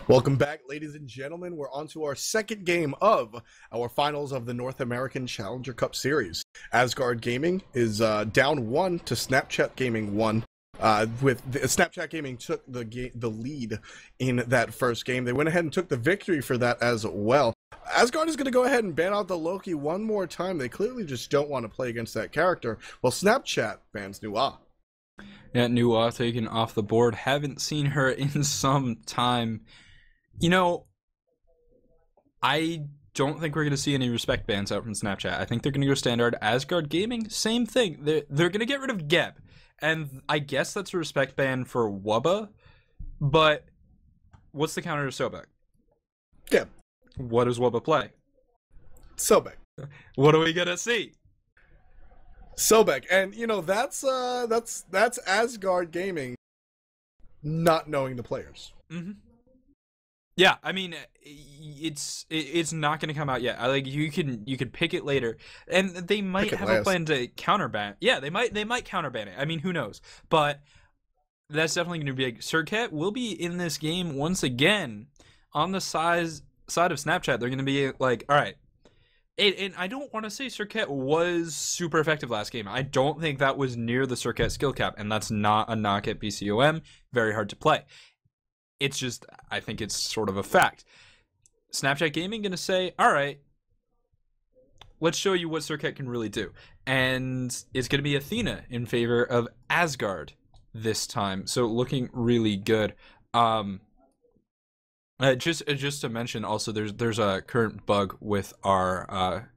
Welcome back, ladies and gentlemen. We're on to our second game of our finals of the North American Challenger Cup Series. Asgard Gaming is down 1 to Snapchat Gaming 1. Snapchat Gaming took the lead in that first game. They went ahead and took the victory for that as well. Asgard is going to go ahead and ban out the Loki one more time. They clearly just don't want to play against that character. Well, Snapchat bans Nua. Yeah, Nua taken off the board. Haven't seen her in some time. You know, I don't think we're going to see any respect bans out from Snapchat. I think they're going to go standard. Asgard Gaming, same thing. They're going to get rid of Geb. And I guess that's a respect ban for Wubba. But what's the counter to Sobek? Geb. What does Wubba play? Sobek. What are we going to see? Sobek. And, you know, that's Asgard Gaming not knowing the players. Mm-hmm. Yeah, I mean, it's not going to come out yet. You could pick it later, and they might have a plan to counterban. Yeah, they might counterban it. I mean, who knows? But that's definitely going to be big. Circuit will be in this game once again on the side of Snapchat. They're going to be like, all right. And I don't want to say Circuit was super effective last game. I don't think that was near the Circuit skill cap, and that's not a knock at BCOM. Very hard to play. It's just, I think it's sort of a fact. Snapchat Gaming going to say, all right, let's show you what Circuit can really do. And it's going to be Athena in favor of Asgard this time. So looking really good. Just to mention also, there's a current bug with our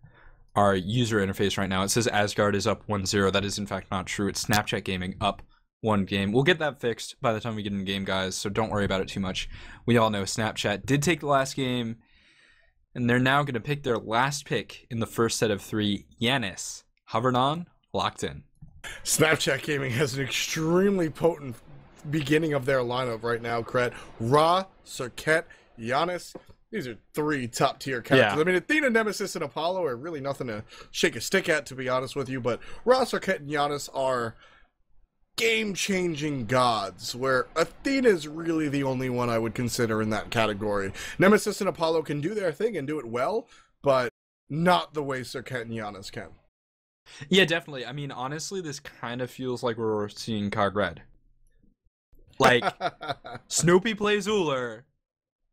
user interface right now. It says Asgard is up 1-0. That is in fact not true. It's Snapchat Gaming up one game. We'll get that fixed by the time we get in the game, guys, so don't worry about it too much. We all know Snapchat did take the last game, and they're now going to pick their last pick in the first set of 3. Yanis, hovered on, locked in. Snapchat Gaming has an extremely potent beginning of their lineup right now, Cret. Ra, Circuit, Yanis. These are 3 top-tier characters. Yeah. I mean, Athena, Nemesis, and Apollo are really nothing to shake a stick at, to be honest with you, but Ra, Circuit, and Yanis are game-changing gods, where Athena is really the only one I would consider in that category. Nemesis and Apollo can do their thing and do it well, but not the way Circuit and Yanis can. Yeah, definitely. I mean, honestly, this kind of feels like we're seeing Cog Red. Like, Snoopy plays Uller,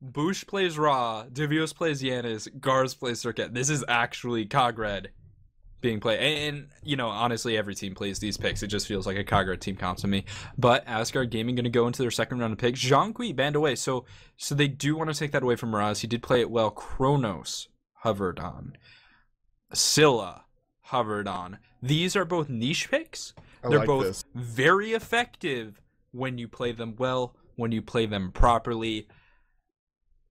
Boosh plays Ra, Devios plays Yanis, Garz plays Circuit. This is actually Cog Red being played, and you know, honestly, every team plays these picks. It just feels like a Kagura team comp to me. But Asgard Gaming going to go into their second round of picks. Zhangqi banned away, so they do want to take that away from Miraz. He did play it well. Kronos hovered on. Scylla hovered on. These are both niche picks. They're both very effective when you play them well, when you play them properly.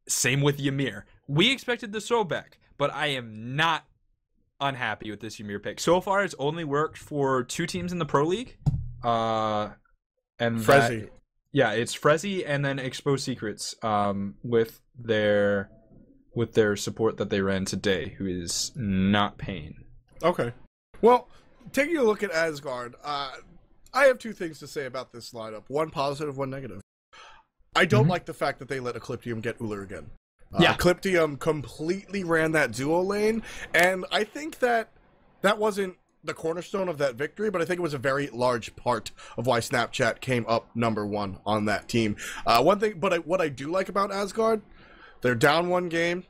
Same with Ymir. We expected the Sobek, but I am not unhappy with this Ymir pick. So far, it's only worked for 2 teams in the Pro League. And Frezzy. It's Frezzy and then Exposed Secrets with their support that they ran today, who is not Pain. Okay. Well, taking a look at Asgard, I have 2 things to say about this lineup. One positive, one negative. I don't like the fact that they let Ecliptium get Uller again. Ecliptium completely ran that duo lane, and I think that wasn't the cornerstone of that victory, but I think it was a very large part of why Snapchat came up number 1 on that team. One thing, but what I do like about Asgard, they're down 1 game.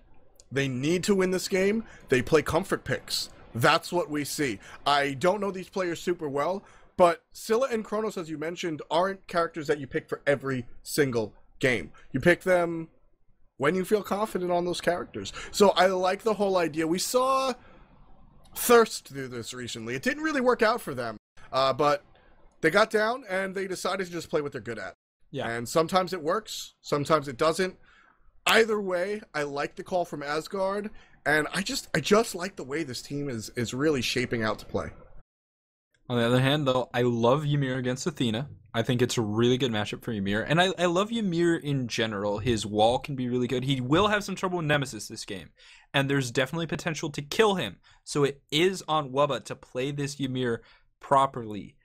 They need to win this game. They play comfort picks. That's what we see. I don't know these players super well, but Scylla and Kronos, as you mentioned, aren't characters that you pick for every single game. You pick them when you feel confident on those characters. So I like the whole idea. We saw Thirst do this recently. It didn't really work out for them, but they got down and they decided to just play what they're good at. Yeah. And sometimes it works, sometimes it doesn't. Either way, I like the call from Asgard, and I just like the way this team is really shaping out to play. On the other hand, though, I love Ymir against Athena. I think it's a really good matchup for Ymir. And I love Ymir in general. His wall can be really good. He will have some trouble with Nemesis this game. And there's definitely potential to kill him. So it is on Wubba to play this Ymir properly.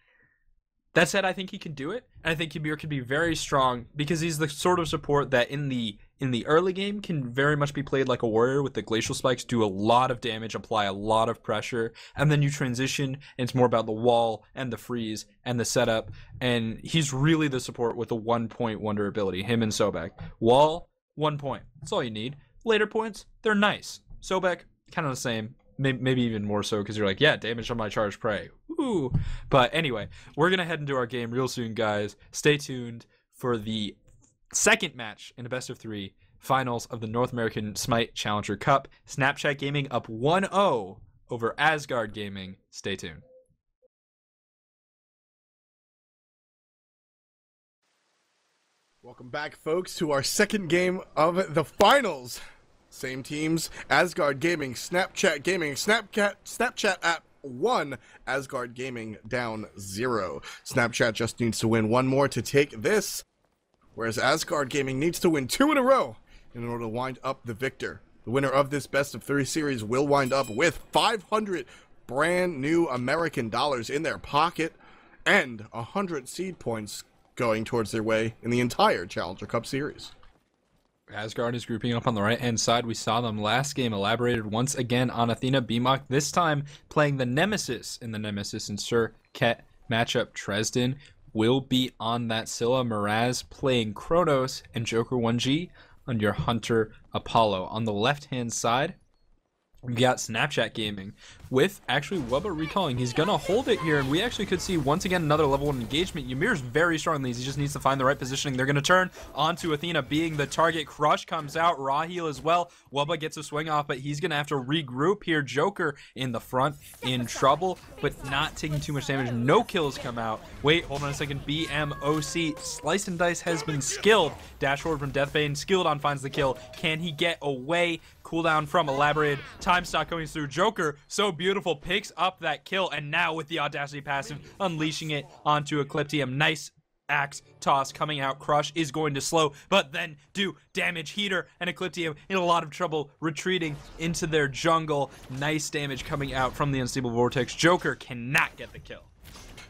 That said, I think he can do it. And I think Ymir can be very strong because he's the sort of support that in the in the early game can very much be played like a warrior with the glacial spikes, do a lot of damage, apply a lot of pressure, and then you transition, and it's more about the wall and the freeze and the setup, and he's really the support with a 1 point wonder ability, him and Sobek. Wall, 1 point. That's all you need. Later points, they're nice. Sobek, kind of the same. Maybe even more so because you're like, yeah, damage on my charged prey. Ooh. But anyway, we're going to head into our game real soon, guys. Stay tuned for the second match in a best-of-3 finals of the North American Smite Challenger Cup. Snapchat Gaming up 1-0 over Asgard Gaming. Stay tuned. Welcome back, folks, to our second game of the finals. Same teams, Asgard Gaming, Snapchat Gaming, Snapchat at 1, Asgard Gaming down 0. Snapchat just needs to win one more to take this, whereas Asgard Gaming needs to win 2 in a row in order to wind up the victor. The winner of this best-of-3 series will wind up with 500 brand new American dollars in their pocket and 100 seed points going towards their way in the entire Challenger Cup series. Asgard is grouping up on the right-hand side. We saw them last game elaborated once again on Athena BMOC, this time playing the Nemesis in the Nemesis and Sir Ket matchup. Dresden will be on that Scylla. Miraz playing Kronos, and Joker 1G on your Hunter Apollo. On the left-hand side, we got Snapchat Gaming with actually Wubba recalling. He's going to hold it here, and we actually could see once again another level 1 engagement. Ymir's very strong in these. He just needs to find the right positioning. They're going to turn onto Athena being the target. Crush comes out. Raw heal as well. Wubba gets a swing off, but he's going to have to regroup here. Joker in the front in trouble, but not taking too much damage. No kills come out. Wait, hold on a second. BMOC. Slice and Dice has been skilled. Dash forward from Deathbane. Skilledon finds the kill. Can he get away? Cooldown from elaborated. Time stock going through. Joker, so beautiful, picks up that kill, and now with the Audacity passive, unleashing it onto Ecliptium. Nice axe toss coming out. Crush is going to slow, but then do damage. Heater and Ecliptium in a lot of trouble, retreating into their jungle. Nice damage coming out from the Unstable Vortex. Joker cannot get the kill.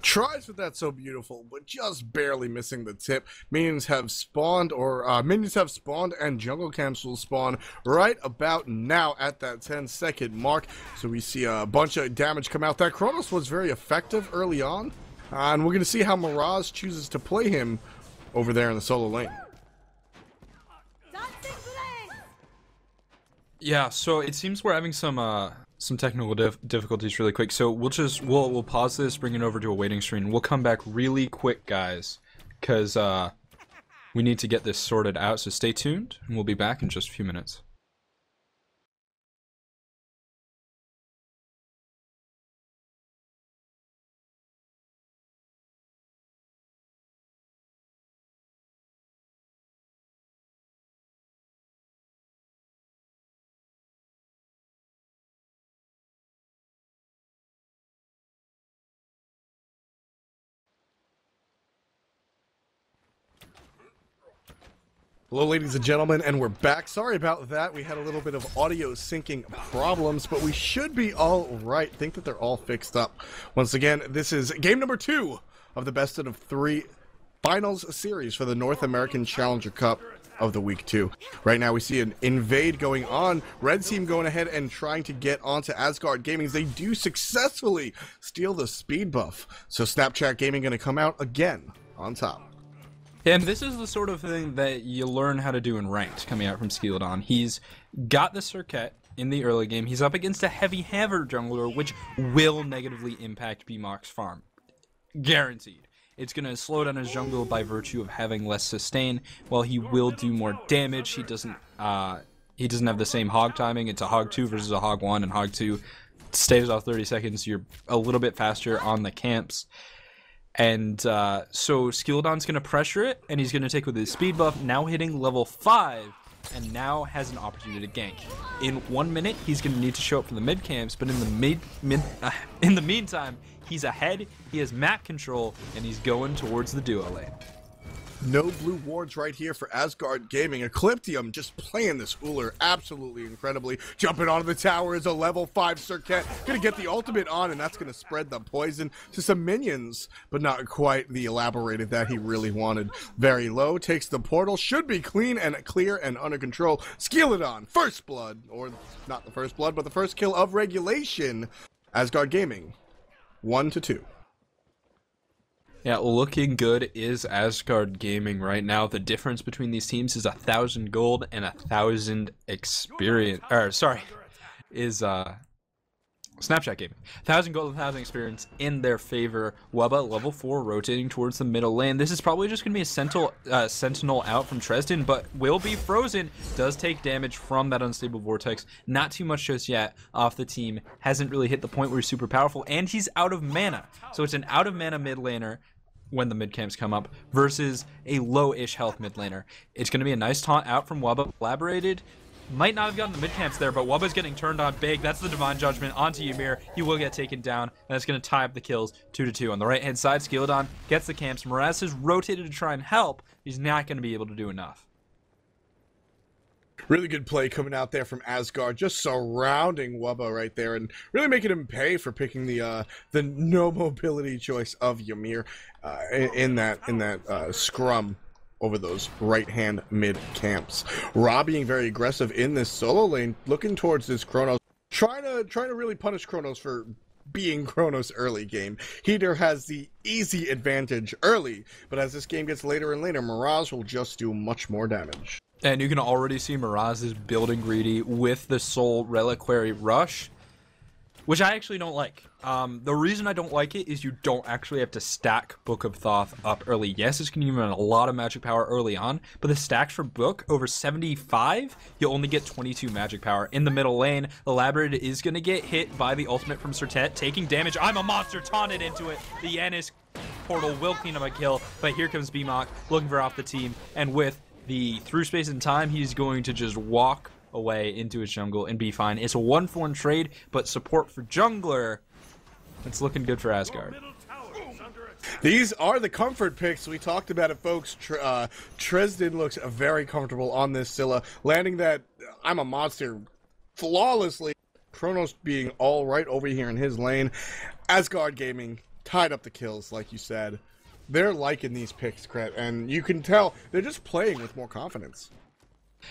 Tries with that so beautiful, but just barely missing the tip. Minions have spawned, and jungle camps will spawn right about now at that 10-second mark. So we see a bunch of damage come out. That Kronos was very effective early on, and we're going to see how Miraz chooses to play him over there in the solo lane. Yeah, so it seems we're having some technical difficulties really quick, so we'll pause this, bring it over to a waiting screen. We'll come back really quick, guys, because we need to get this sorted out, so stay tuned, and we'll be back in just a few minutes. Hello, ladies and gentlemen, and we're back. Sorry about that. We had a little bit of audio syncing problems, but we should be all right. Think that they're all fixed up. Once again, this is game number 2 of the best-of-3 finals series for the North American Challenger Cup of the week 2. Right now, we see an invade going on. Red team going ahead and trying to get onto Asgard Gaming. They do successfully steal the speed buff. So Snapchat Gaming going to come out again on top. And this is the sort of thing that you learn how to do in ranked coming out from Skilledon. He's got the Circuit in the early game. He's up against a heavy hammer jungler, which will negatively impact BMOC's farm. Guaranteed. It's going to slow down his jungle by virtue of having less sustain, while he will do more damage. He doesn't have the same hog timing. It's a hog 2 versus a hog 1, and hog 2 stays off 30 seconds. You're a little bit faster on the camps. And so Skilledon's going to pressure it, and he's going to take with his speed buff, now hitting level 5, and now has an opportunity to gank. In 1 minute, he's going to need to show up for the mid camps, but in the meantime, he's ahead, he has map control, and he's going towards the duo lane. No blue wards right here for Asgard Gaming. Ecliptium just playing this Uller absolutely incredibly. Jumping onto the tower is a level 5 Circuit. Gonna get the ultimate on, and that's gonna spread the poison to some minions, but not quite the elaborated that he really wanted. Very low, takes the portal, should be clean and clear and under control. Skeleton, first blood, or not the first blood, but the first kill of regulation. Asgard Gaming, 1-2. Yeah, looking good is Asgard Gaming right now. The difference between these teams is 1,000 gold and 1,000 experience. Or sorry, is Snapchat Gaming. 1,000 gold and 1,000 experience in their favor. Wubba level 4 rotating towards the middle lane. This is probably just gonna be a sentinel out from Tresden, but will be frozen. Does take damage from that unstable vortex. Not too much just yet off the team. Hasn't really hit the point where he's super powerful, and he's out of mana. So it's an out of mana mid laner when the mid camps come up versus a low-ish health mid laner. It's going to be a nice taunt out from Wubba. Elaborated. Might not have gotten the mid camps there, but Wubba's getting turned on big. That's the Divine Judgment onto Ymir. He will get taken down, and that's going to tie up the kills 2-2. On the right-hand side, Skeleton gets the camps. Miraz has rotated to try and help. He's not going to be able to do enough. Really good play coming out there from Asgard, just surrounding Wubba right there and really making him pay for picking the no mobility choice of Ymir in that scrum over those right-hand mid camps. Ra being very aggressive in this solo lane, looking towards this Chronos, trying to really punish Chronos for being Chronos early game. Heater has the easy advantage early, but as this game gets later and later, Mirage will just do much more damage. And you can already see Miraz is building greedy with the Soul Reliquary Rush, which I actually don't like. The reason I don't like it is you don't actually have to stack Book of Thoth up early. Yes, it's going to give you a lot of magic power early on, but the stacks for Book over 75, you only get 22 magic power. In the middle lane, Elaborated is going to get hit by the ultimate from Sertet, taking damage. I'm a monster, taunted into it. The Yanis portal will clean up a kill, but here comes BMOC looking for off the team, and with the through space and time, he's going to just walk away into his jungle and be fine. It's a 1-for-1 trade, but support for jungler, it's looking good for Asgard. These are the comfort picks. We talked about it, folks. Tresden looks very comfortable on this Scylla, landing that I'm a monster flawlessly. Chronos being all right over here in his lane. Asgard Gaming tied up the kills, like you said. They're liking these picks, Kret, and you can tell they're just playing with more confidence.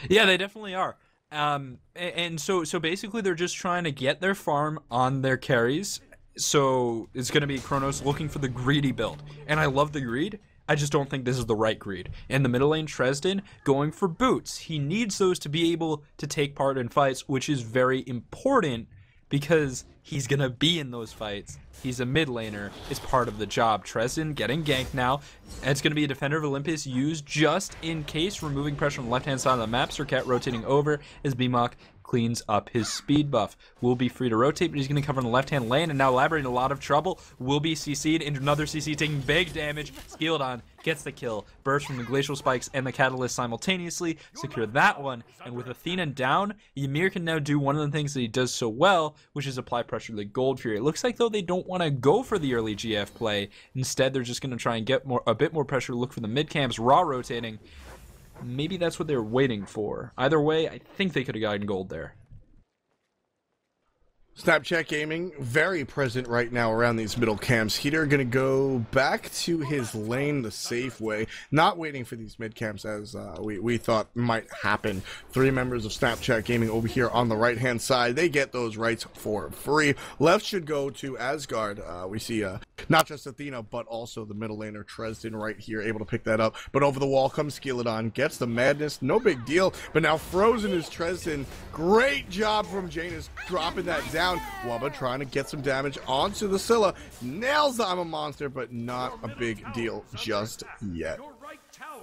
Yeah, they definitely are. And so basically they're just trying to get their farm on their carries. So it's going to be Chronos looking for the greedy build. And I love the greed. I just don't think this is the right greed. In the middle lane, Tresden going for boots. He needs those to be able to take part in fights, which is very important because he's going to be in those fights. He's a mid laner. It's part of the job. Tresden getting ganked now. And it's going to be a Defender of Olympus used just in case, removing pressure on the left-hand side of the map. Serket rotating over as BMOC cleans up his speed buff. Will be free to rotate, but he's going to cover in the left-hand lane, and now Elaborate in a lot of trouble. Will be CC'd into another CC, taking big damage. Skeleton gets the kill. Burst from the Glacial Spikes and the Catalyst simultaneously. Secure that one, and with Athena down, Ymir can now do one of the things that he does so well, which is apply pressure to the Gold Fury. It looks like, though, they don't want to go for the early GF play. Instead, they're just going to try and get a bit more pressure, look for the mid-camps, Raw rotating. Maybe that's what they were waiting for. Either way, I think they could have gotten gold there. Snapchat Gaming, very present right now around these middle camps. Heater going to go back to his lane the safe way, not waiting for these mid camps as we thought might happen. 3 members of Snapchat Gaming over here on the right-hand side. They get those rights for free. Left should go to Asgard. We see not just Athena, but also the middle laner Tresden right here, able to pick that up. But over the wall comes Skeleton, gets the madness, no big deal. But now frozen is Tresden. Great job from Janus dropping that down. Wubba trying to get some damage onto the Scylla. Nails the I'm a monster, but not a big deal just yet.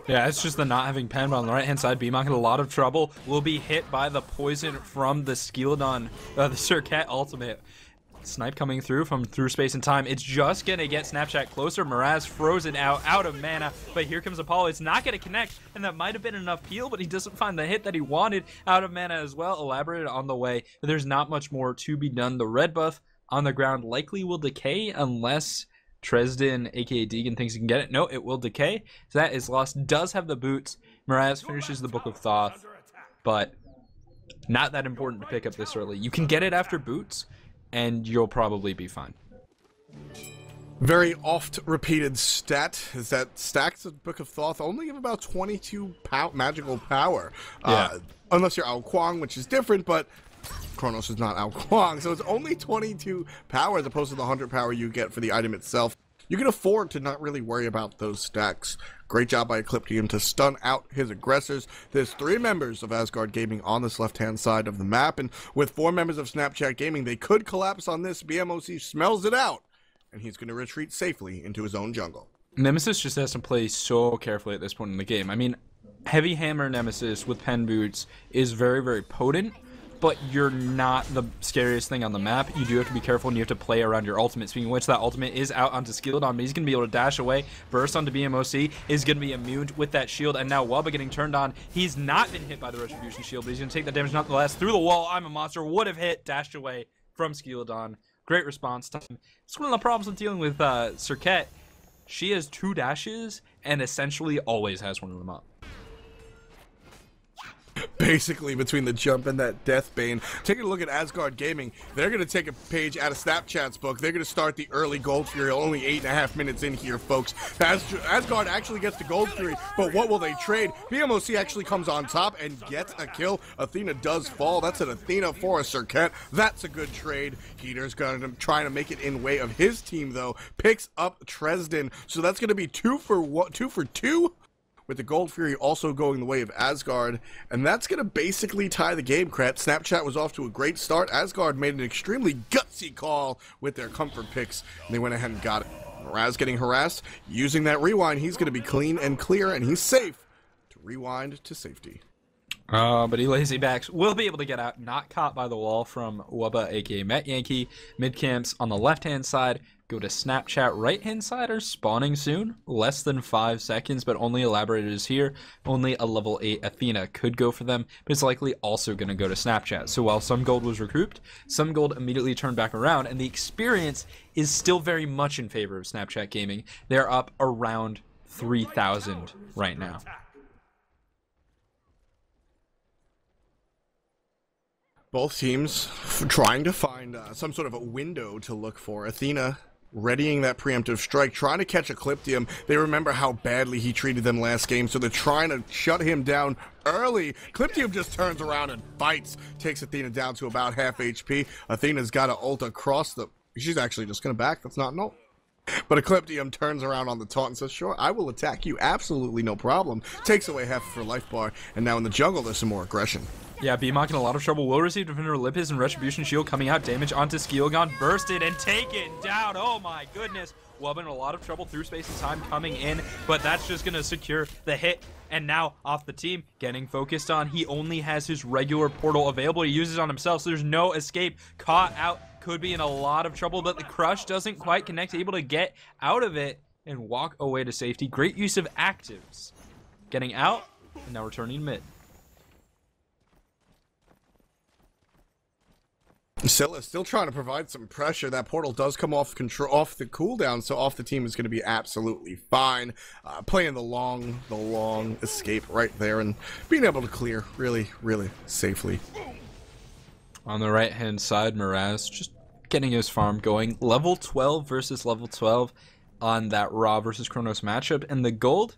Yeah, it's just the not having pen, but on the right-hand side, BMOC in a lot of trouble. Will be hit by the poison from the Skeleton, the Serket ultimate. Snipe coming through from through space and time. It's just gonna get Snapchat closer. Miraz frozen out of mana, but here comes Apollo. It's not gonna connect, and that might have been enough heal, but he doesn't find the hit that he wanted. Out of mana as well. Elaborated on the way, but there's not much more to be done. The red buff on the ground likely will decay unless Tresden, aka Deegan, thinks he can get it. No, it will decay. So that is lost. Does have the boots. Mraz finishes the Book of Thoth, but not that important to pick up this early. You can get it after boots, and you'll probably be fine. Very oft repeated stat is that stacks of Book of Thoth only give about 22 magical power. Yeah. Unless you're Ao Kuang, which is different, but Chronos is not Ao Kuang, so it's only 22 power as opposed to the 100 power you get for the item itself. You can afford to not really worry about those stacks. Great job by Ecliptium to stun out his aggressors. There's 3 members of Asgard Gaming on this left-hand side of the map, and with 4 members of Snapchat Gaming, they could collapse on this. BMOC smells it out, and he's going to retreat safely into his own jungle. Nemesis just has to play so carefully at this point in the game. I mean, Heavy Hammer Nemesis with Pen Boots is very, very potent, but you're not the scariest thing on the map. You do have to be careful, and you have to play around your ultimate. Speaking of which, that ultimate is out onto Skeleton, but he's going to be able to dash away. Burst onto BMOC is going to be immune with that shield, and now Wubba getting turned on. He's not been hit by the Retribution shield, but he's going to take that damage nonetheless. Through the wall, I'm a monster. Would have hit, dashed away from Skeleton. Great response time. It's one of the problems with dealing with Serket. She has 2 dashes, and essentially always has one of them up. Basically, between the jump and that Deathbane. Taking a look at Asgard Gaming, they're going to take a page out of Snapchat's book. They're going to start the early Gold Fury, only 8.5 minutes in here, folks. Asgard actually gets the Gold Fury, but what will they trade? BMOC actually comes on top and gets a kill. Athena does fall. That's an Athena for a Serket. That's a good trade. Heater's going to try to make it in way of his team, though. Picks up Tresden, so that's going to be 2 for 2. With the Gold Fury also going the way of Asgard, and that's going to basically tie the game, Krat. Snapchat was off to a great start. Asgard made an extremely gutsy call with their comfort picks, and they went ahead and got it. Raz getting harassed, using that rewind, he's going to be clean and clear, and he's safe to rewind to safety. But he lazy backs will be able to get out, not caught by the wall from Wubba, aka Met Yankee. Mid camps on the left-hand side. Go to Snapchat right-hand side are spawning soon. Less than 5 seconds, but only elaborators here. Only a level 8 Athena could go for them, but it's likely also going to go to Snapchat. So while some gold was recouped, some gold immediately turned back around, and the experience is still very much in favor of Snapchat Gaming. They're up around 3,000 right now. Both teams trying to find some sort of a window to look for. Athena readying that preemptive strike, trying to catch Ecliptium. They remember how badly he treated them last game, so they're trying to shut him down early. Ecliptium just turns around and bites, takes Athena down to about half HP. Athena's got to ult across the... She's actually just going to back. That's not an ult. But Ecliptium turns around on the taunt and says, sure, I will attack you. Absolutely no problem. Takes away half of her life bar, and now in the jungle there's some more aggression. Yeah, Beamok in a lot of trouble. Will receive Defender Olympus and Retribution Shield coming out. Damage onto Skeleton. Bursted and taken down. Oh my goodness. Wubba in a lot of trouble through space and time coming in, but that's just going to secure the hit. And now off the team, getting focused on. He only has his regular portal available. He uses it on himself, so there's no escape. Caught out. Could be in a lot of trouble, but the crush doesn't quite connect. Able to get out of it and walk away to safety. Great use of actives. Getting out and now returning mid. Scylla still trying to provide some pressure. That portal does come off the cooldown, so off the team is going to be absolutely fine. Playing the long escape right there and being able to clear really, really safely. On the right-hand side, Mraz just getting his farm going. Level 12 versus level 12 on that Ra versus Chronos matchup. And the gold,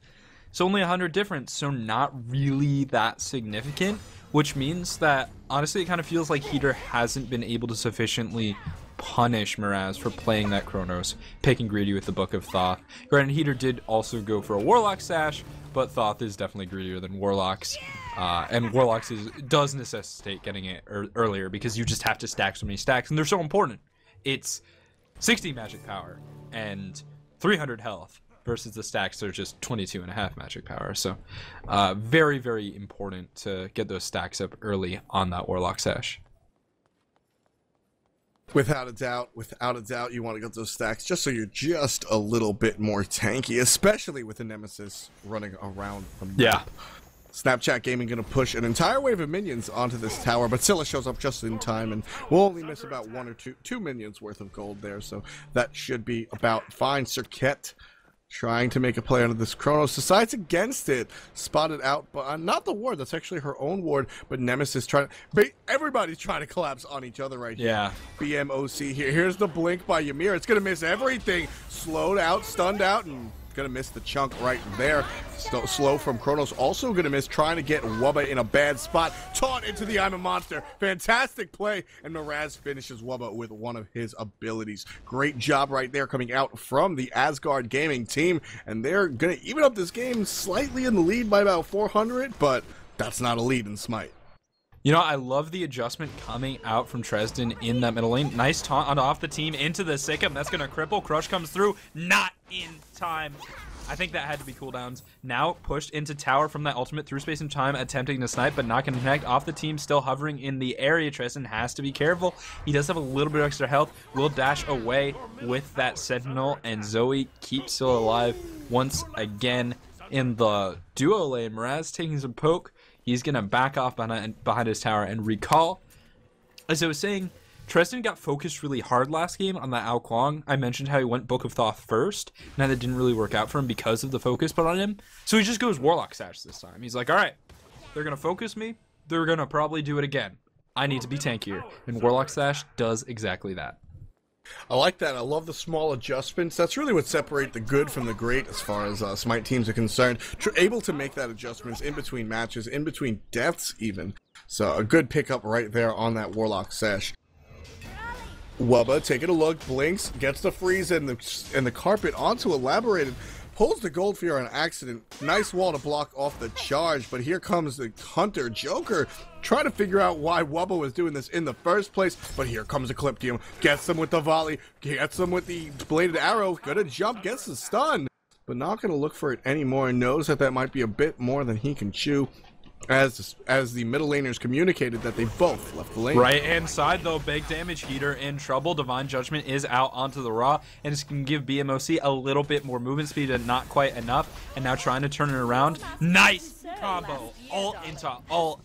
it's only 100 difference, so not really that significant. Which means that, honestly, it kind of feels like Heater hasn't been able to sufficiently punish Mraz for playing that Chronos, picking greedy with the Book of Thoth. Granted, Heater did also go for a Warlock Sash, but Thoth is definitely greedier than Warlocks. And Warlocks does necessitate getting it earlier because you just have to stack so many stacks, and they're so important. It's 60 magic power and 300 health versus the stacks that are just 22.5 magic power. So very, very important to get those stacks up early on that Warlock Sash. Without a doubt, you want to get those stacks just so you're just a little bit more tanky, especially with the Nemesis running around the map. Yeah. Snapchat Gaming going to push an entire wave of minions onto this tower, but Scylla shows up just in time, and we'll only miss about one or two minions worth of gold there, so that should be about fine. Cirquette trying to make a play onto this Chronos, decides against it, spotted out, but not the ward, that's actually her own ward, but Nemesis trying to, everybody's trying to collapse on each other right here. BMOC here, here's the blink by Ymir, it's gonna miss everything, slowed out, stunned out, and gonna miss the chunk right there. Slow from Chronos, also gonna miss, trying to get Wubba in a bad spot, taunt into the I'm a Monster, fantastic play, and hi-rez finishes Wubba with one of his abilities. Great job right there coming out from the Asgard Gaming team, and they're gonna even up this game slightly in the lead by about 400, but that's not a lead in Smite. You know, I love the adjustment coming out from Tresden in that middle lane. Nice taunt on off the team into the Sikkim. That's going to cripple. Crush comes through. Not in time. I think that had to be cooldowns. Now pushed into tower from that ultimate through space and time, attempting to snipe, but not going to connect. Off the team, still hovering in the area. Tresden has to be careful. He does have a little bit of extra health. Will dash away with that Sentinel, and Zoe keeps still alive once again in the duo lane. hi-rez taking some poke. He's going to back off behind his tower and recall. As I was saying, Tresden got focused really hard last game on that Ao Kuang. I mentioned how he went Book of Thoth first. Now that didn't really work out for him because of the focus put on him. So he just goes Warlock Sash this time. He's like, all right, they're going to focus me. They're going to probably do it again. I need to be tankier. And Warlock Sash does exactly that. I like that. I love the small adjustments. That's really what separates the good from the great as far as Smite teams are concerned. Able to make that adjustments in between matches, in between deaths even. So a good pickup right there on that Warlock Sash. Wubba taking a look, blinks, gets the freeze and the carpet onto Elaborated. Pulls the Gold Fear on accident. Nice wall to block off the charge, but here comes the Hunter Joker trying to figure out why Wubba was doing this in the first place, but here comes the Ecliptium. Gets him with the volley, gets him with the bladed arrow, gonna jump, gets the stun, but not gonna look for it anymore, and knows that that might be a bit more than he can chew. As the middle laners communicated that they both left the lane. Right hand side though, big damage. Heater in trouble. Divine Judgment is out onto the Raw, and it's going to give BMOC a little bit more movement speed, and not quite enough. And now trying to turn it around. Nice combo. Ult into ult.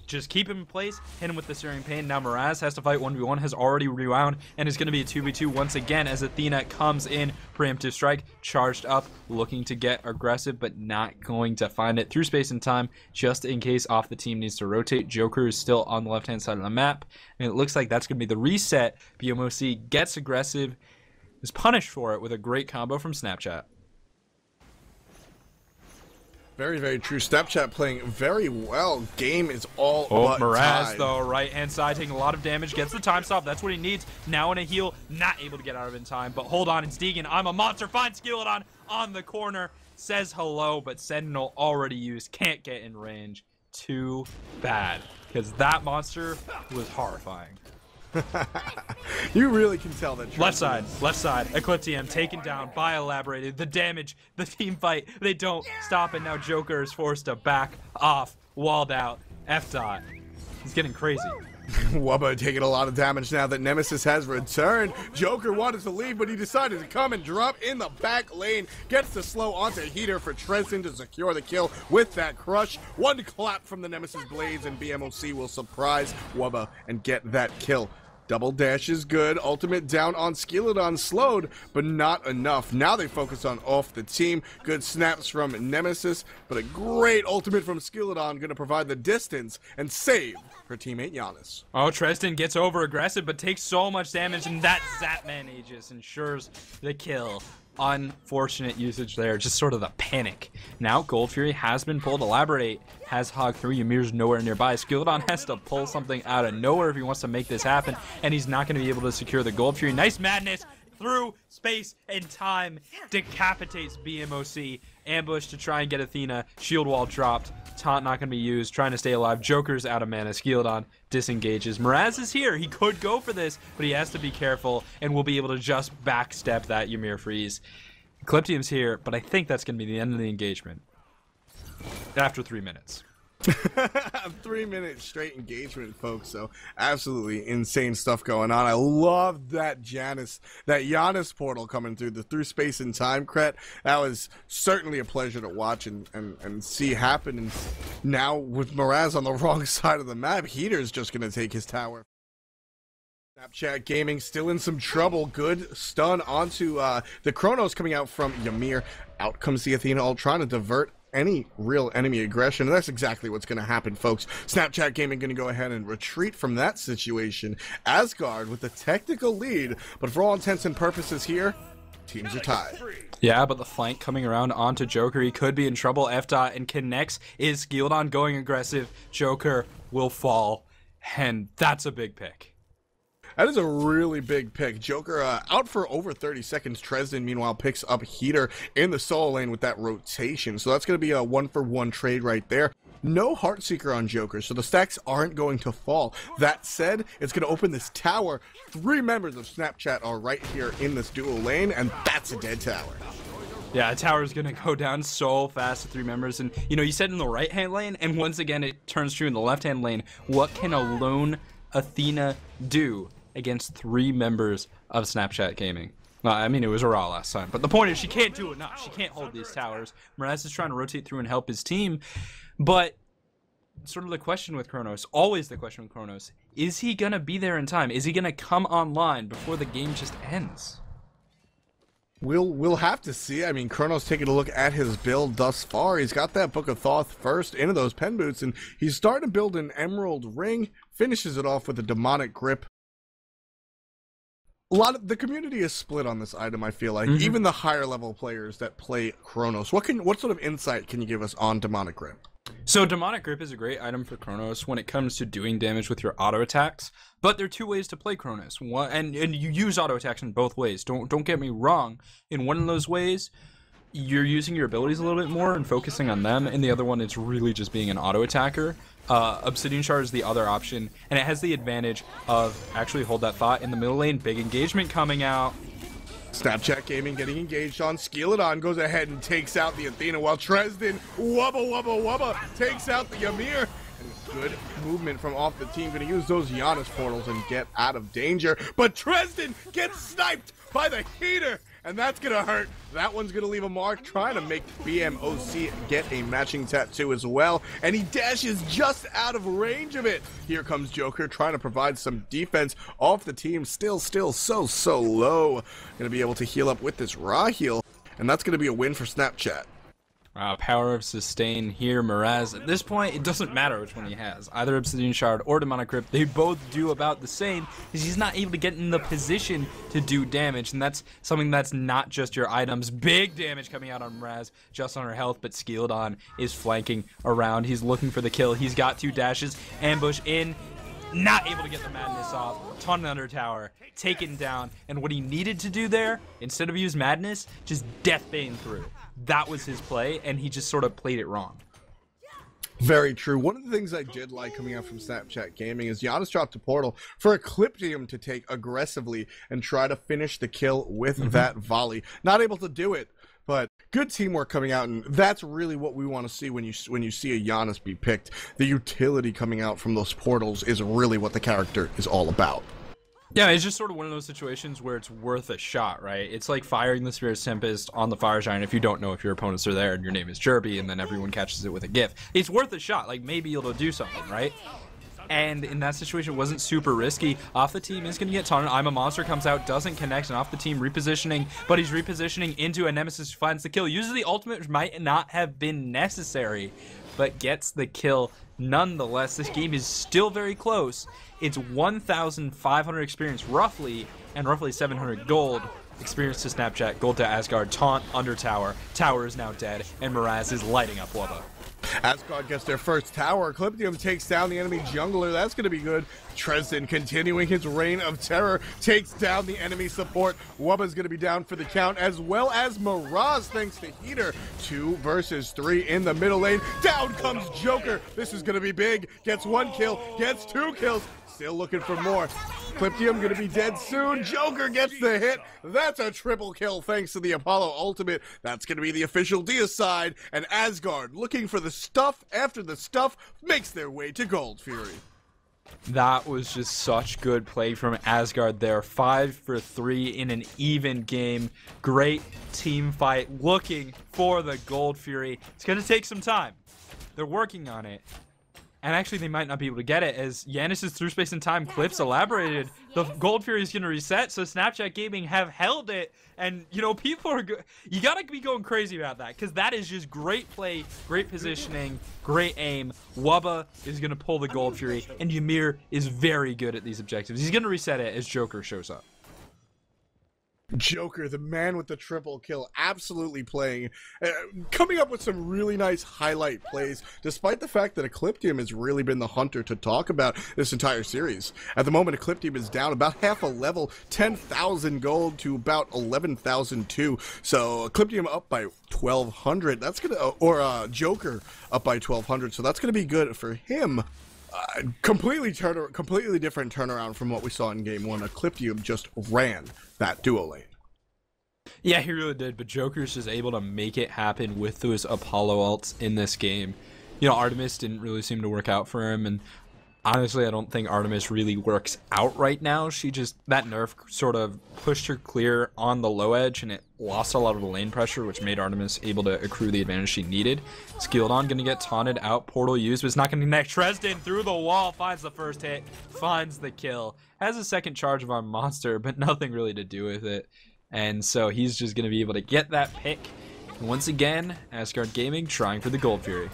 Just keep him in place, hit him with the Searing Pain. Now hi-rez has to fight 1v1, has already rewound, and is going to be a 2v2 once again as Athena comes in. Preemptive strike, charged up, looking to get aggressive, but not going to find it through space and time, just in case off the team needs to rotate. Joker is still on the left-hand side of the map, and it looks like that's going to be the reset. BMOC gets aggressive, is punished for it with a great combo from Snapchat. Very, very true. Snapchat playing very well. Game is all but hi-rez tied. though, right hand side, taking a lot of damage, gets the time stop. That's what he needs. Now in a heal, not able to get out of it in time. But hold on, it's Deegan. I'm a monster. Finds Skeleton on the corner. Says hello, but Sentinel already used. Can't get in range. Too bad, because that monster was horrifying. You really can tell that. Left side. Ecliptium taken down by Elaborated. The damage, the team fight, they don't stop, and now Joker is forced to back off, walled out. F-dot. He's getting crazy. Wubba taking a lot of damage now that Nemesis has returned. Joker wanted to leave, but he decided to come and drop in the back lane. Gets the slow onto Heater for Tresden to secure the kill with that crush. One clap from the Nemesis Blades, and BMOC will surprise Wubba and get that kill. Double dash is good. Ultimate down on Skeleton, slowed, but not enough. Now they focus on off the team. Good snaps from Nemesis, but a great ultimate from Skeleton, going to provide the distance and save her teammate Giannis. Oh, Tresden gets over aggressive, but takes so much damage, and that Zapman Aegis ensures the kill. Unfortunate usage there, just sort of the panic. Now Gold Fury has been pulled. Elaborate has Hog through. Ymir's nowhere nearby. Skeleton has to pull something out of nowhere if he wants to make this happen, and he's not going to be able to secure the Gold Fury. Nice madness through space and time. Decapitates BMOC. Ambush to try and get Athena. Shield wall dropped. Taunt not going to be used. Trying to stay alive. Joker's out of mana. Skeleton disengages. hi-rez is here. He could go for this, but he has to be careful and will be able to just backstep that Ymir freeze. Ecliptium's here, but I think that's going to be the end of the engagement. After 3 minutes. 3 minutes straight engagement, folks. So absolutely insane stuff going on. I love that Giannis portal coming through space and time, Cret. That was certainly a pleasure to watch and see happen. And Now, with hi-rez on the wrong side of the map, Heater's just going to take his tower. Snapchat Gaming still in some trouble. Good stun onto the Chronos coming out from Ymir. Out comes the Athena ult, trying to divert any real enemy aggression. And that's exactly what's going to happen, folks. Snapchat Gaming going to go ahead and retreat from that situation. Asgard with the technical lead, but for all intents and purposes here, teams are tied. Yeah, but the flank coming around onto Joker, he could be in trouble. F-Dot and connects, is skilled on going aggressive. Joker will fall, and that's a big pick. That is a really big pick. Joker out for over 30 seconds. Tresden, meanwhile, picks up Heater in the solo lane with that rotation. So that's going to be a 1-for-1 trade right there. No Heartseeker on Joker, so the stacks aren't going to fall. That said, it's going to open this tower. 3 members of Snapchat are right here in this dual lane, and that's a dead tower. Yeah, a tower's going to go down so fast with 3 members. And, you know, you said in the right-hand lane, and once again, it turns true in the left-hand lane. What can a lone Athena do against 3 members of Snapchat Gaming? Well, I mean, it was a Raw last time, but the point is she can't do enough. She can't hold these towers. hi-rez is trying to rotate through and help his team, but sort of the question with Chronos, always the question with Chronos, is he going to be there in time? Is he going to come online before the game just ends? We'll have to see. I mean, Chronos taking a look at his build thus far. He's got that Book of Thoth first into those pen boots, and he's starting to build an Emerald Ring, finishes it off with a Demonic Grip. A lot of the community is split on this item, I feel like. Even the higher level players that play Chronos. What sort of insight can you give us on Demonic Grip? So Demonic Grip is a great item for Chronos when it comes to doing damage with your auto attacks, but there are 2 ways to play Chronos. One, and you use auto attacks in both ways. Don't get me wrong. In one of those ways, you're using your abilities a little bit more and focusing on them, and the other one it's really just being an auto attacker. Obsidian Shard is the other option, and it has the advantage of, actually hold that thought, in the middle lane, big engagement coming out. Snapchat Gaming getting engaged on. Skeleton goes ahead and takes out the Athena, while Tresden, wubba, takes out the Ymir. And good movement from off the team. Going to use those Giannis portals and get out of danger. But Tresden gets sniped by the Heater, and that's going to hurt. That one's going to leave a mark, trying to make BMOC get a matching tattoo as well. And he dashes just out of range of it. Here comes Joker trying to provide some defense off the team. Still so low. Going to be able to heal up with this raw heal. And that's going to be a win for Snapchat. Power of sustain here, hi-rez. At this point, it doesn't matter which one he has. Either Obsidian Shard or Demonic Grip, they both do about the same, because he's not able to get in the position to do damage, and that's something that's not just your items. Big damage coming out on hi-rez, just on her health, but Skeleton is flanking around. He's looking for the kill. He's got 2 dashes, ambush in, not able to get the madness off. Ton under tower, taken down, and what he needed to do there, instead of use madness, just deathbane through. That was his play, and he just sort of played it wrong. Very true. One of the things I did like coming out from Snapchat Gaming is Giannis dropped a portal for Ecliptium to take aggressively and try to finish the kill with that volley. Not able to do it, but good teamwork coming out, and that's really what we want to see when you see a Giannis be picked. The utility coming out from those portals is really what the character is all about. Yeah, it's just sort of one of those situations where it's worth a shot, right? It's like firing the Spirit's Tempest on the Fire Giant if you don't know if your opponents are there and your name is Jerby, and then everyone catches it with a gift. It's worth a shot. Like, maybe it'll do something, right? And in that situation, it wasn't super risky. Off the team is going to get taunted. I'm a Monster comes out, doesn't connect, and off the team repositioning, but he's repositioning into a Nemesis who finds the kill. Uses the ultimate, which might not have been necessary, but gets the kill nonetheless. This game is still very close. It's 1,500 experience roughly, and roughly 700 gold. Experience to Snapchat, gold to Asgard, taunt under tower. Tower is now dead, and hi-rez is lighting up Wubba. Asgard gets their first tower. Ecliptium takes down the enemy jungler. That's going to be good. Tresden continuing his reign of terror takes down the enemy support. Wubba's going to be down for the count, as well as hi-rez thanks to Heater. 2 versus 3 in the middle lane. Down comes Joker. This is going to be big. Gets 1 kill, gets 2 kills. Still looking for more. Ecliptium going to be dead soon. Joker gets the hit. That's a triple kill thanks to the Apollo ultimate. That's going to be the official deicide. And Asgard, looking for the stuff after the stuff, makes their way to Gold Fury. That was just such good play from Asgard there. 5 for 3 in an even game. Great team fight. Looking for the Gold Fury. It's going to take some time. They're working on it. And actually, they might not be able to get it, as Yanis's Through Space and Time clips elaborated. The Gold Fury is going to reset, so Snapchat Gaming have held it. And, you know, people are... You got to be going crazy about that, because that is just great play, great positioning, great aim. Wubba is going to pull the Gold Fury, and Ymir is very good at these objectives. He's going to reset it as Joker shows up. Joker, the man with the triple kill, absolutely playing, coming up with some really nice highlight plays, despite the fact that Ecliptium has really been the hunter to talk about this entire series. At the moment, Ecliptium is down about half a level, 10,000 gold to about 11,002. So Ecliptium up by 1,200. That's gonna, or Joker up by 1,200. So that's gonna be good for him. Completely different turnaround from what we saw in game one. Ecliptium just ran that duo lane. Yeah, he really did, but Joker's just able to make it happen with those Apollo ults in this game. You know, Artemis didn't really seem to work out for him, and honestly, I don't think Artemis really works out right now. She just, that nerf sort of pushed her clear on the low edge, and it lost a lot of the lane pressure, which made Artemis able to accrue the advantage she needed. Skilledon gonna get taunted out, portal used, but it's not gonna connect. Tresden through the wall, finds the first hit, finds the kill, has a second charge of our monster, but nothing really to do with it. And so he's just gonna be able to get that pick. And once again, Asgard Gaming trying for the Gold Fury.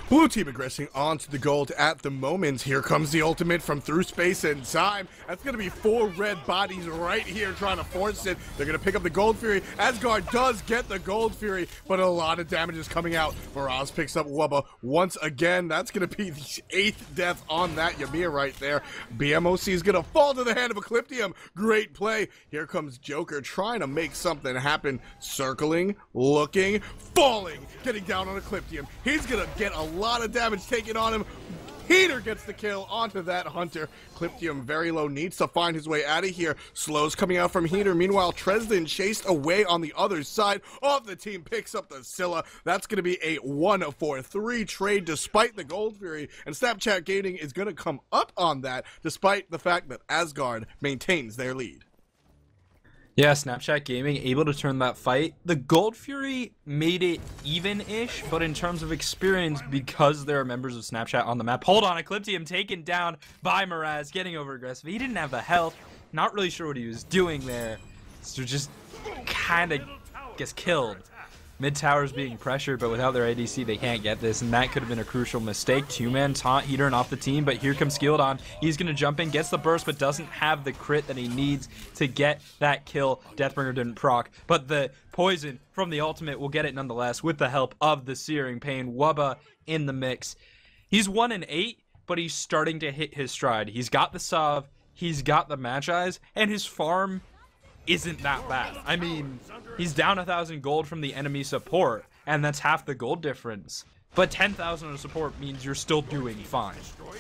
Blue team aggressing onto the gold at the moment. Here comes the ultimate from Through Space and Time. That's going to be 4 red bodies right here trying to force it. They're going to pick up the Gold Fury. Asgard does get the Gold Fury, but a lot of damage is coming out. Miraz picks up Wubba once again. That's going to be the 8th death on that Ymir right there. BMOC is going to fall to the hand of Ecliptium. Great play. Here comes Joker trying to make something happen. Circling, looking, falling, getting down on Ecliptium. He's going to get a lot of damage taken on him. Heater gets the kill onto that hunter. Ecliptium very low, needs to find his way out of here. Slows coming out from Heater. Meanwhile, Tresden chased away on the other side. Off the team picks up the Scylla. That's going to be a 1-4-3 trade despite the Gold Fury. And Snapchat Gaming is going to come up on that despite the fact that Asgard maintains their lead. Yeah, Snapchat Gaming able to turn that fight. The Gold Fury made it even-ish, but in terms of experience, because there are members of Snapchat on the map. Hold on, Ecliptium taken down by Miraz, getting over aggressive. He didn't have the health. Not really sure what he was doing there. So just kind of gets killed. Mid tower's being pressured, but without their ADC, they can't get this, and that could have been a crucial mistake. 2-man taunt Heater and off the team, but here comes Skilledon. He's going to jump in, gets the burst, but doesn't have the crit that he needs to get that kill. Deathbringer didn't proc, but the poison from the ultimate will get it nonetheless with the help of the Searing Pain. Wubba in the mix. He's 1-8, but he's starting to hit his stride. He's got the Sov, he's got the Magi's, and his farm isn't that bad. I mean, he's down 1,000 gold from the enemy support, and that's half the gold difference. But 10,000 of support means you're still doing fine.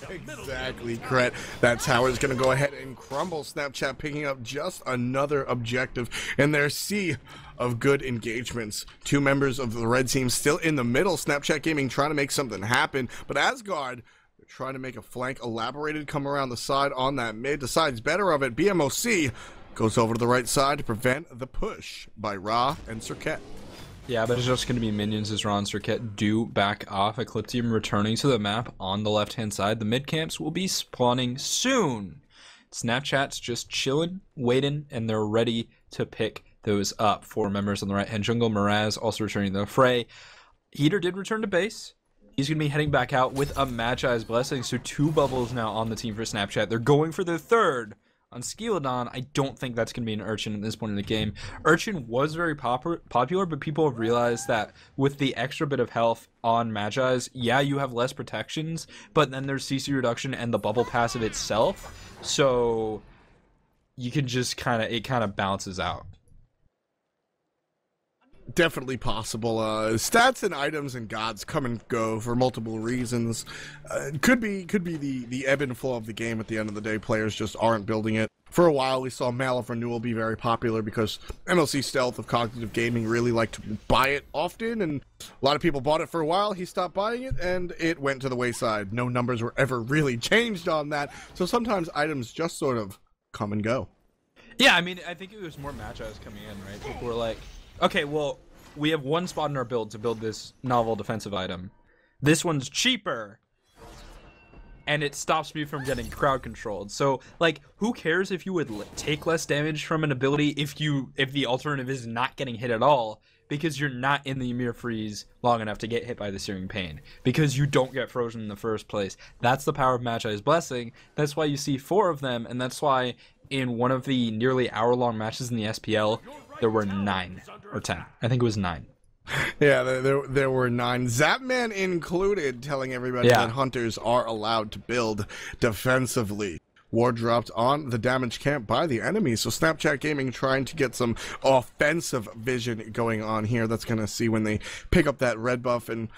Exactly, Kret. That tower's going to go ahead and crumble. Snapchat picking up just another objective in their sea of good engagements. 2 members of the red team still in the middle. Snapchat Gaming trying to make something happen, but Asgard, they're trying to make a flank elaborated, come around the side on that mid. Decides better of it. BMOC goes over to the right side to prevent the push by Ra and Serket. Yeah, but it's just going to be minions as Ra and Serket do back off. Ecliptium returning to the map on the left-hand side. The mid-camps will be spawning soon. Snapchat's just chilling, waiting, and they're ready to pick those up. 4 members on the right-hand jungle. Miraz also returning to the fray. Heater did return to base. He's going to be heading back out with a Magi's Blessing. So 2 bubbles now on the team for Snapchat. They're going for their 3rd. On Skilledon, I don't think that's going to be an Urchin at this point in the game. Urchin was very popular, but people have realized that with the extra bit of health on Magi's, yeah, you have less protections, but then there's CC reduction and the bubble passive itself, so you can just it kind of bounces out. Definitely possible. Stats and items and gods come and go for multiple reasons. Could be the ebb and flow of the game at the end of the day. Players just aren't building it. For a while, we saw Mal of Renewal be very popular because MLC Stealth of Cognitive Gaming really liked to buy it often, and a lot of people bought it for a while. He stopped buying it, and it went to the wayside. No numbers were ever really changed on that, so sometimes items just sort of come and go. Yeah, I mean, I think it was more Magi's coming in, right? People were like, okay, well, we have 1 spot in our build to build this novel defensive item. This one's cheaper, and it stops me from getting crowd controlled. So, like, who cares if you would take less damage from an ability if the alternative is not getting hit at all, because you're not in the Ymir freeze long enough to get hit by the Searing Pain, because you don't get frozen in the first place. That's the power of Magi's Blessing. That's why you see 4 of them, and that's why in one of the nearly hour-long matches in the SPL, there were 9 or 10. I think it was 9. Yeah, there were 9, Zapman included, telling everybody that hunters are allowed to build defensively. War dropped on the damage camp by the enemy, so Snapchat Gaming trying to get some offensive vision going on here. That's going to see when they pick up that red buff, and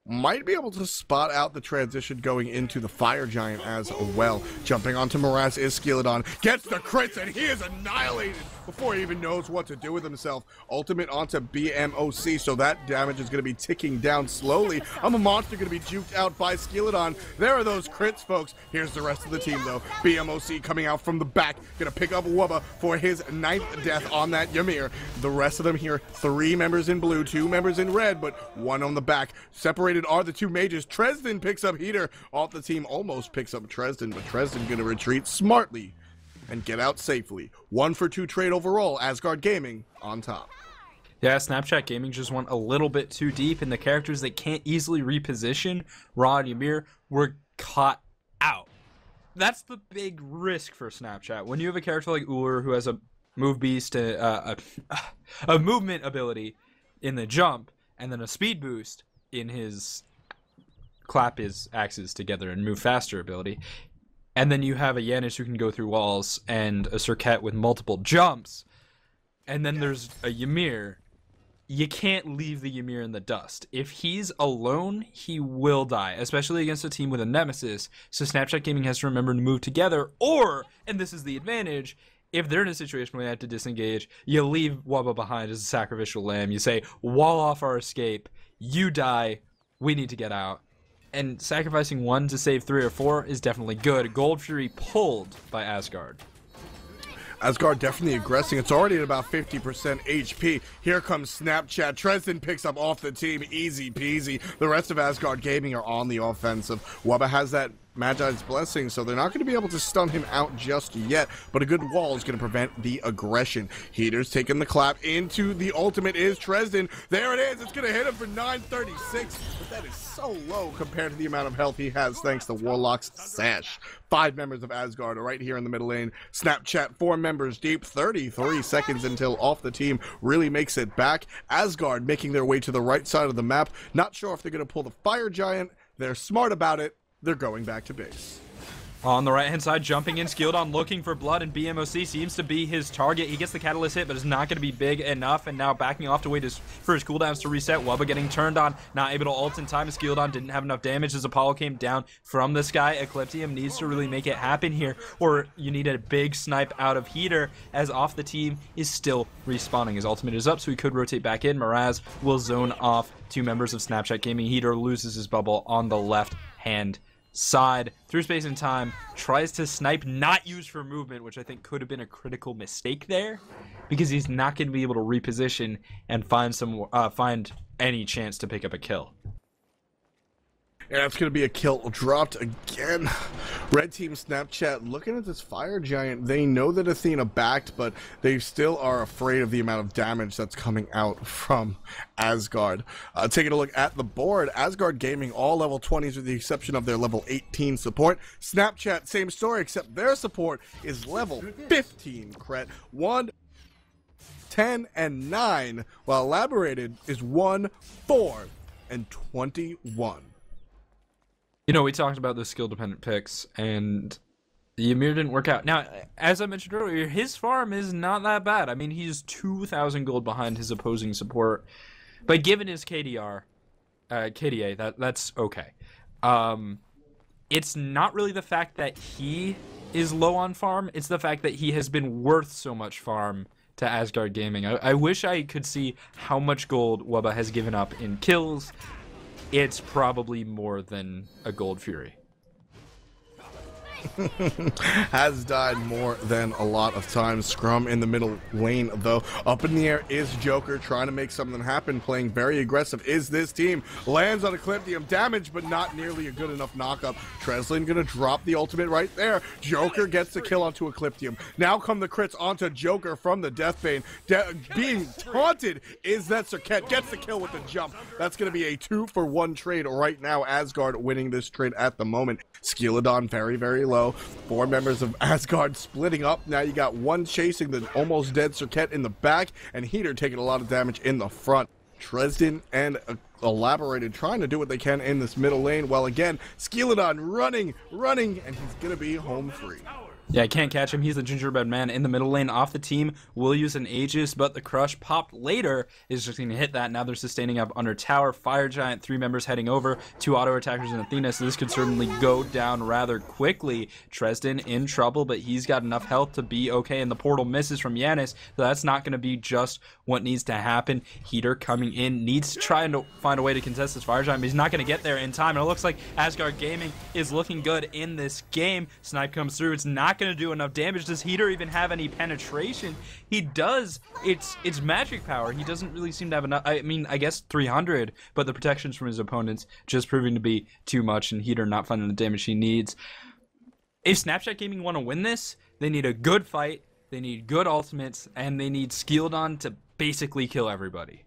might be able to spot out the transition going into the Fire Giant as well. Jumping onto Miraz is Skilladon, gets the crits, and he is annihilated before he even knows what to do with himself. Ultimate onto BMOC, so that damage is going to be ticking down slowly. I'm a monster going to be juked out by Skilladon. There are those crits, folks. Here's the rest of the team, though. BMOC coming out from the back, going to pick up Wubba for his 9th death on that Ymir. The rest of them here, 3 members in blue, 2 members in red, but 1 on the back. Separated are the 2 mages. Tresden picks up Heater. Off the team almost picks up Tresden, but Tresden going to retreat smartly and get out safely. 1 for 2 trade overall. Asgard Gaming on top. Yeah, Snapchat Gaming just went a little bit too deep, and the characters that can't easily reposition, Ra and Ymir, were caught out. That's the big risk for Snapchat. When you have a character like Ullr who has a move beast, a movement ability in the jump, and then a speed boost in his clap his axes together and move faster ability, and then you have a Yanis who can go through walls, and a Serket with multiple jumps, and then there's a Ymir. You can't leave the Ymir in the dust. If he's alone, he will die, especially against a team with a Nemesis. So Snapchat Gaming has to remember to move together, or, and this is the advantage, if they're in a situation where they have to disengage, you leave Wubba behind as a sacrificial lamb. You say, wall off our escape, you die, we need to get out. And sacrificing 1 to save 3 or 4 is definitely good. Gold Fury pulled by Asgard. Asgard definitely aggressing. It's already at about 50% HP. Here comes Snapchat. Tresden picks up off the team. Easy peasy. The rest of Asgard Gaming are on the offensive. Wubba has that Magi's Blessing, so they're not going to be able to stun him out just yet, but a good wall is going to prevent the aggression. Heater's taking the clap into the ultimate is Tresden. There it is. It's going to hit him for 936, but that is so low compared to the amount of health he has thanks to Warlock's Sash. 5 members of Asgard are right here in the middle lane. Snapchat 4 members deep. 33 seconds until off the team really makes it back. Asgard making their way to the right side of the map. Not sure if they're going to pull the Fire Giant. They're smart about it. They're going back to base. On the right-hand side, jumping in, Skilladon looking for blood, and BMOC seems to be his target. He gets the catalyst hit, but it's not going to be big enough, and now backing off to wait for his cooldowns to reset. Wubba getting turned on, not able to ult in time. Skilladon didn't have enough damage as Apollo came down from the sky. Ecliptium needs to really make it happen here, or you need a big snipe out of Heater, as off the team is still respawning. His ultimate is up, so he could rotate back in. Miraz will zone off 2 members of Snapchat Gaming. Heater loses his bubble on the left-hand side, through space and time, tries to snipe, not used for movement, which I think could have been a critical mistake there, because he's not going to be able to reposition and find any chance to pick up a kill. And that's going to be a kill dropped again. Red Team Snapchat looking at this Fire Giant. They know that Athena backed, but they still are afraid of the amount of damage that's coming out from Asgard. Taking a look at the board, Asgard Gaming all level 20s with the exception of their level 18 support. Snapchat, same story, except their support is level 15. Cret 1, 10, and 9, while Elaborated is 1, 4, and 21. You know, we talked about the skill-dependent picks, and the Ymir didn't work out. Now, as I mentioned earlier, his farm is not that bad. I mean, he's 2,000 gold behind his opposing support. But given his KDA, that's okay. It's not really the fact that he is low on farm. It's the fact that he has been worth so much farm to Asgard Gaming. I wish I could see how much gold Wubba has given up in kills. It's probably more than a Gold Fury. Has died more than a lot of times. Scrum in the middle lane, though. Up in the air is Joker, trying to make something happen, playing very aggressive. Is this team? Lands on Ecliptium, damage, but not nearly a good enough knockup. Treslin gonna drop the ultimate right there. Joker gets the kill onto Ecliptium. Now come the crits onto Joker from the Deathbane. Being taunted is that Serket gets the kill with the jump. That's gonna be a 2-for-1 trade right now. Asgard winning this trade at the moment. Skilladon very, very low. 4 members of Asgard splitting up. Now you got one chasing the almost dead Serket in the back, and Heater taking a lot of damage in the front. Dresden and Elaborated trying to do what they can in this middle lane, while again, Skilladon running, and he's gonna be home free. Yeah, I can't catch him. He's the gingerbread man in the middle lane. Off the team, will use an Aegis, but the crush popped later is just going to hit that. Now they're sustaining up under tower. Fire Giant, 3 members heading over. 2 auto attackers in Athena, so this could certainly go down rather quickly. Dresden in trouble, but he's got enough health to be okay, and the portal misses from Yanis, so that's not going to be just what needs to happen. Heater coming in, needs to try and find a way to contest this Fire Giant, but he's not going to get there in time, and it looks like Asgard Gaming is looking good in this game. Snipe comes through. It's not going to do enough damage. Does Heater even have any penetration? He does. It's magic power. He doesn't really seem to have enough. I mean, I guess 300, but the protections from his opponents just proving to be too much, and Heater not finding the damage he needs. If Snapchat Gaming want to win this, they need a good fight, they need good ultimates, and they need Skilladon to basically kill everybody.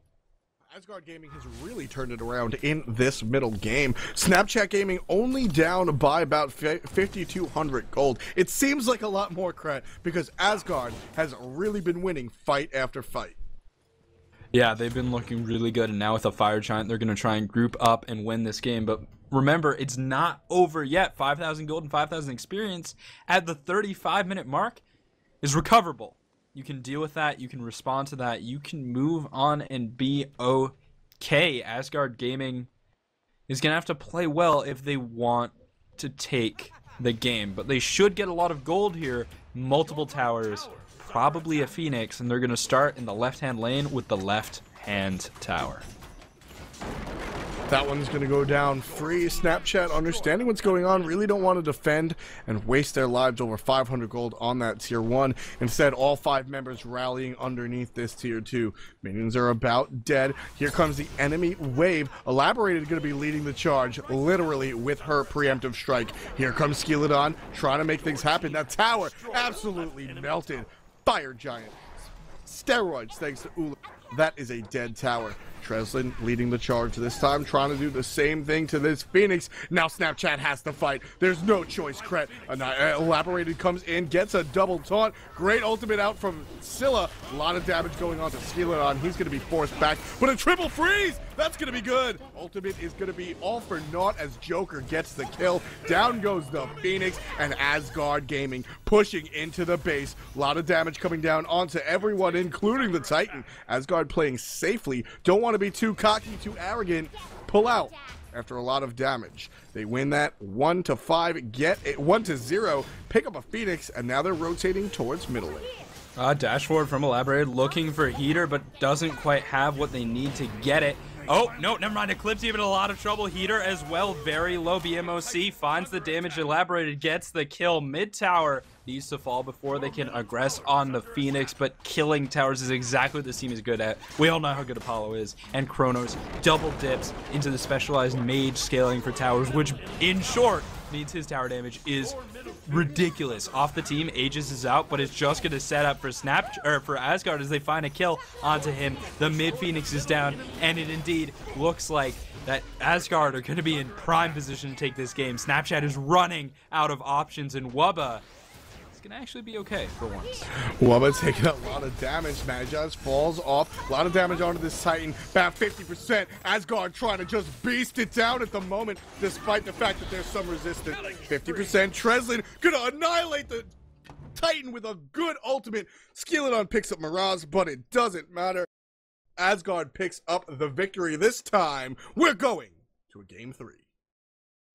Asgard Gaming has really turned it around in this middle game. Snapchat Gaming only down by about 5,200 gold. It seems like a lot more credit because Asgard has really been winning fight after fight. Yeah, they've been looking really good, and now with a Fire Giant, they're going to try and group up and win this game. But remember, it's not over yet. 5,000 gold and 5,000 experience at the 35-minute mark is recoverable. You can deal with that. You can respond to that. You can move on and be okay. Asgard Gaming is going to have to play well if they want to take the game. But they should get a lot of gold here. Multiple towers, probably a Phoenix, and they're going to start in the left-hand lane with the left-hand tower. That one's going to go down free. Snapchat, understanding what's going on, really don't want to defend and waste their lives over 500 gold on that tier 1. Instead, all 5 members rallying underneath this tier 2. Minions are about dead. Here comes the enemy wave. Elaborated going to be leading the charge, literally with her preemptive strike. Here comes Skilladon, trying to make things happen. That tower absolutely melted. Fire Giant. Steroids thanks to Ula. That is a dead tower. Treslin leading the charge this time, trying to do the same thing to this Phoenix. Now Snapchat has to fight. There's no choice. Kret Elaborated comes in, gets a double taunt. Great ultimate out from Scylla. A lot of damage going on to Skilladon. He's going to be forced back, but a triple freeze! That's going to be good. Ultimate is going to be all for naught as Joker gets the kill. Down goes the Phoenix, and Asgard Gaming pushing into the base. A lot of damage coming down onto everyone, including the Titan. Asgard playing safely. Don't want to be too cocky, too arrogant. Pull out after a lot of damage. They win that 1-5, get it 1-0, pick up a Phoenix, and now they're rotating towards middle lane. Dash forward from Elaborated, looking for Heater, but doesn't quite have what they need to get it. Oh, no, never mind. Ecliptium in a lot of trouble. Heater as well, very low. BMOC finds the damage. Elaborated gets the kill. Mid-tower needs to fall before they can aggress on the Phoenix, but killing towers is exactly what this team is good at. We all know how good Apollo is. And Kronos double dips into the specialized mage scaling for towers, which, in short, means his tower damage is ridiculous. Off the team, Aegis is out, but it's just going to set up for for Asgard as they find a kill onto him. The mid Phoenix is down, and it indeed looks like that Asgard are going to be in prime position to take this game. Snapchat is running out of options, and Wubba is going to actually be okay for once. Wubba taking a lot of damage. Magis falls off. A lot of damage onto this Titan. About 50%. Asgard trying to just beast it down at the moment, despite the fact that there's some resistance. 50%. Treslin gonna annihilate the Titan with a good ultimate. Skilladon picks up Mirage, but it doesn't matter. Asgard picks up the victory this time. We're going to a game 3.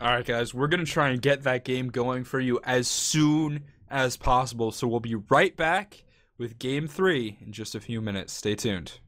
Alright guys, we're going to try and get that game going for you as soon as possible. So we'll be right back with game 3 in just a few minutes. Stay tuned.